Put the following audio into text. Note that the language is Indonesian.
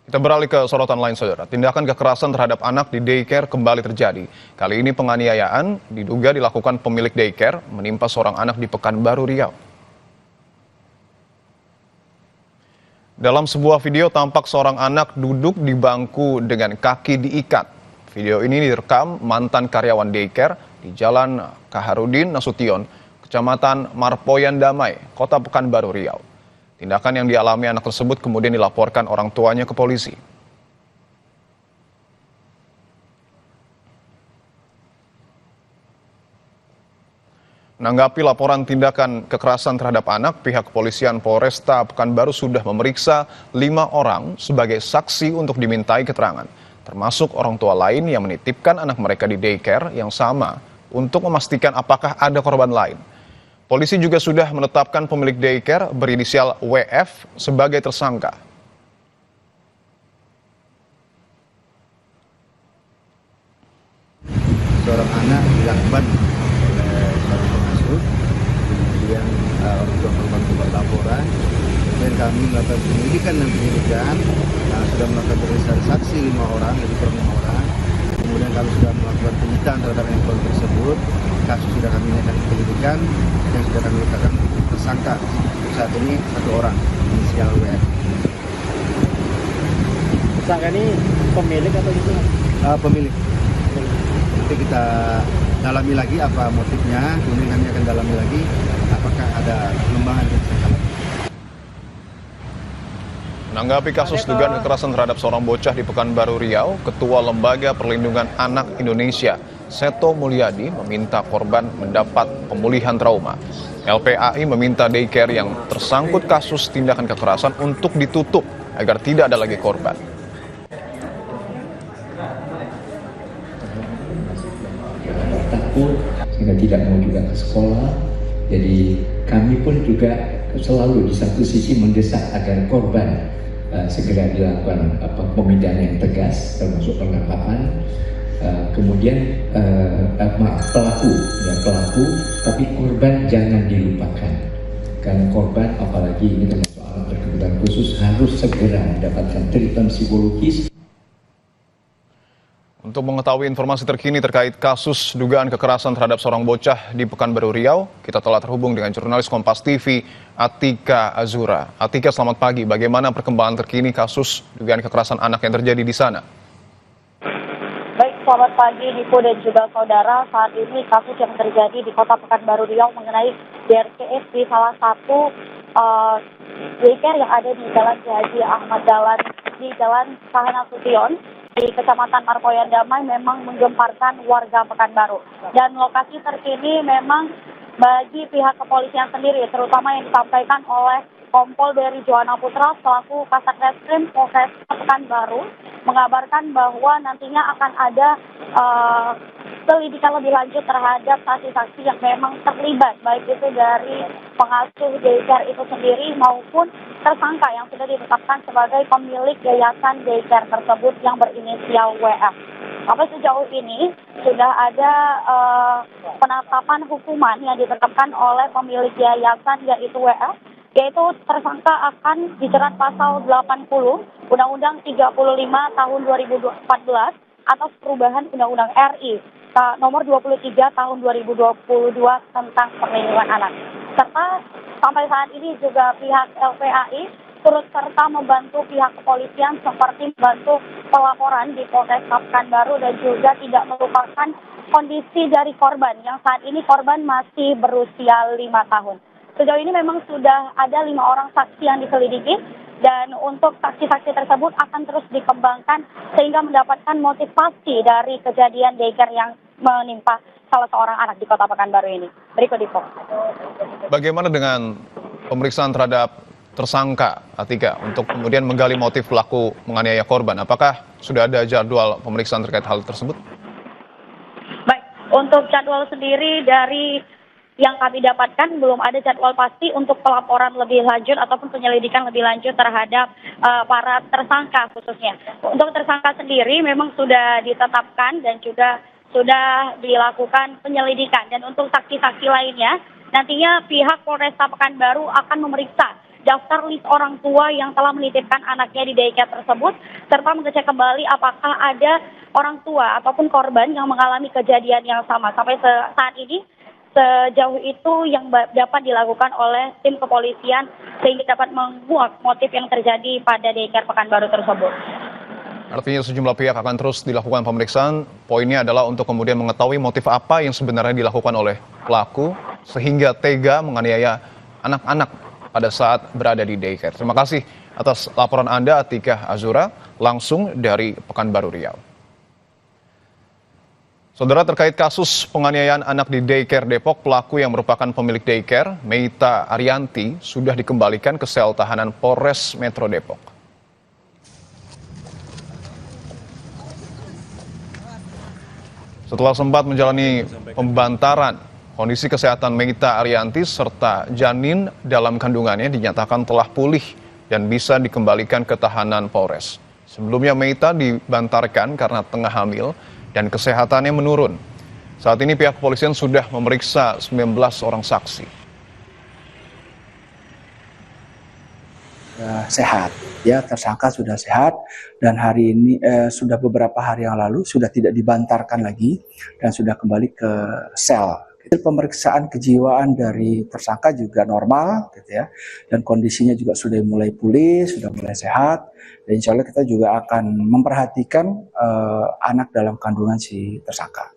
Kita beralih ke sorotan lain, saudara. Tindakan kekerasan terhadap anak di daycare kembali terjadi. Kali ini penganiayaan diduga dilakukan pemilik daycare menimpa seorang anak di Pekanbaru Riau. Dalam sebuah video tampak seorang anak duduk di bangku dengan kaki diikat. Video ini direkam mantan karyawan daycare di Jalan Kaharudin Nasution, Kecamatan Marpoyan Damai, Kota Pekanbaru Riau. Tindakan yang dialami anak tersebut kemudian dilaporkan orang tuanya ke polisi. Menanggapi laporan tindakan kekerasan terhadap anak, pihak kepolisian Polresta Pekanbaru sudah memeriksa 5 orang sebagai saksi untuk dimintai keterangan, termasuk orang tua lain yang menitipkan anak mereka di daycare yang sama untuk memastikan apakah ada korban lain. Polisi juga sudah menetapkan pemilik daycare berinisial WF sebagai tersangka. Seorang anak dilakukan oleh seorang pengasuh, kemudian orang tua korban membuat laporan, kemudian kami melakukan penyelidikan dan penyelidikan, sudah melakukan pemeriksaan saksi 5 orang, lebih kurang 5 orang. Kemudian kami sudah melakukan penyitaan terhadap handphone tersebut. Kasus sudah kami naikkan ke penyelidikan dan sudah kami letakkan tersangka. Saat ini 1 orang, inisial WF. Tersangka ini pemilik atau itu? Pemilik. Nanti kita dalami lagi apa motifnya, kemudian kami akan dalami lagi apakah ada pengembangan yang tersangka. Menanggapi kasus dugaan kekerasan terhadap seorang bocah di Pekanbaru Riau, Ketua Lembaga Perlindungan Anak Indonesia, Seto Mulyadi, meminta korban mendapat pemulihan trauma. LPAI meminta daycare yang tersangkut kasus tindakan kekerasan untuk ditutup agar tidak ada lagi korban. Takut sehingga tidak mau juga ke sekolah. Jadi kami pun juga selalu di satu sisi mendesak agar korban segera dilakukan pemindahan yang tegas, termasuk penangkapan. Kemudian pelaku, tapi korban jangan dilupakan. Karena korban, apalagi ini termasuk anak berkebutuhan khusus, harus segera mendapatkan treatment psikologis. Untuk mengetahui informasi terkini terkait kasus dugaan kekerasan terhadap seorang bocah di Pekanbaru Riau, kita telah terhubung dengan jurnalis Kompas TV, Atika Azura. Atika, selamat pagi. Bagaimana perkembangan terkini kasus dugaan kekerasan anak yang terjadi di sana? Baik, selamat pagi Niko dan juga saudara. Saat ini kasus yang terjadi di Kota Pekanbaru Riau mengenai DRCS di salah satu daycare yang ada di Jalan Haji Ahmad Dahlan di Jalan Nasution di Kecamatan Marpoyan Damai memang menggemparkan warga Pekanbaru. Dan lokasi terkini memang bagi pihak kepolisian sendiri, terutama yang disampaikan oleh Kompol dari Johanna Putra selaku Kasat Reskrim Polresta Pekanbaru, mengabarkan bahwa nantinya akan ada penyelidikan lebih lanjut terhadap saksi-saksi yang memang terlibat, baik itu dari pengasuh daycare itu sendiri maupun tersangka yang sudah ditetapkan sebagai pemilik yayasan daycare tersebut yang berinisial WF. Sampai sejauh ini sudah ada penetapan hukuman yang ditetapkan oleh pemilik yayasan yaitu WF, yaitu tersangka akan dijerat pasal 80 Undang-Undang 35 tahun 2014 atas perubahan Undang-Undang RI nomor 23 tahun 2022 tentang perlindungan anak. Serta sampai saat ini juga pihak LPAI turut serta membantu pihak kepolisian seperti membantu pelaporan di Polresta Pekanbaru dan juga tidak melupakan kondisi dari korban yang saat ini korban masih berusia 5 tahun. Sejauh ini memang sudah ada 5 orang saksi yang diselidiki dan untuk saksi-saksi tersebut akan terus dikembangkan sehingga mendapatkan motivasi dari kejadian daycare yang menimpa salah seorang anak di Kota Pekanbaru ini. Berikut info. Bagaimana dengan pemeriksaan terhadap tersangka, Atika, untuk kemudian menggali motif pelaku menganiaya korban? Apakah sudah ada jadwal pemeriksaan terkait hal tersebut? Baik, untuk jadwal sendiri dari yang kami dapatkan belum ada jadwal pasti untuk pelaporan lebih lanjut ataupun penyelidikan lebih lanjut terhadap para tersangka khususnya. Untuk tersangka sendiri memang sudah ditetapkan dan juga sudah dilakukan penyelidikan. Dan untuk saksi-saksi lainnya nantinya pihak Polresta Pekanbaru akan memeriksa daftar list orang tua yang telah menitipkan anaknya di daycare tersebut, serta mengecek kembali apakah ada orang tua ataupun korban yang mengalami kejadian yang sama. Sampai saat ini, sejauh itu yang dapat dilakukan oleh tim kepolisian sehingga dapat menguak motif yang terjadi pada daycare Pekanbaru tersebut. Artinya sejumlah pihak akan terus dilakukan pemeriksaan. Poinnya adalah untuk kemudian mengetahui motif apa yang sebenarnya dilakukan oleh pelaku sehingga tega menganiaya anak-anak pada saat berada di daycare. Terima kasih atas laporan Anda, Atikah Azura, langsung dari Pekanbaru Riau. Saudara, terkait kasus penganiayaan anak di daycare Depok, pelaku yang merupakan pemilik daycare, Meita Arianti, sudah dikembalikan ke sel tahanan Polres Metro Depok. Setelah sempat menjalani pembantaran, kondisi kesehatan Meita Arianti serta janin dalam kandungannya dinyatakan telah pulih dan bisa dikembalikan ke tahanan Polres. Sebelumnya Meita dibantarkan karena tengah hamil dan kesehatannya menurun. Saat ini pihak kepolisian sudah memeriksa 19 orang saksi. Sehat, ya, tersangka sudah sehat dan hari ini sudah beberapa hari yang lalu sudah tidak dibantarkan lagi dan sudah kembali ke sel. Pemeriksaan kejiwaan dari tersangka juga normal, gitu ya, dan kondisinya juga sudah mulai pulih, sudah mulai sehat. Dan insya Allah kita juga akan memperhatikan anak dalam kandungan si tersangka.